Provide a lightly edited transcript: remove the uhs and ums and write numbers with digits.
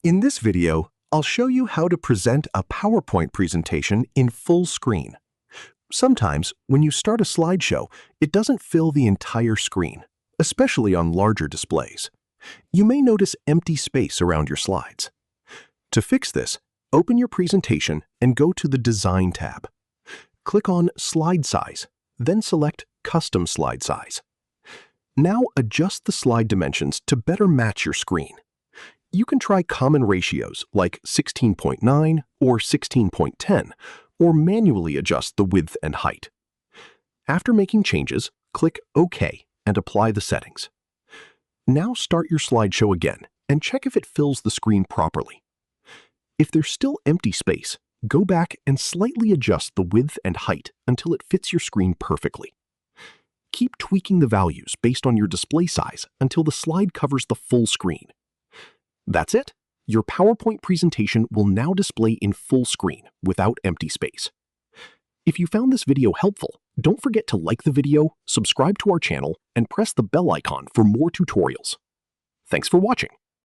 In this video, I'll show you how to present a PowerPoint presentation in full screen. Sometimes, when you start a slideshow, it doesn't fill the entire screen, especially on larger displays. You may notice empty space around your slides. To fix this, open your presentation and go to the Design tab. Click on Slide Size, then select Custom Slide Size. Now adjust the slide dimensions to better match your screen. You can try common ratios like 16:9 or 16:10, or manually adjust the width and height. After making changes, click OK and apply the settings. Now start your slideshow again and check if it fills the screen properly. If there's still empty space, go back and slightly adjust the width and height until it fits your screen perfectly. Keep tweaking the values based on your display size until the slide covers the full screen. That's it. Your PowerPoint presentation will now display in full screen without empty space. If you found this video helpful, don't forget to like the video, subscribe to our channel, and press the bell icon for more tutorials. Thanks for watching.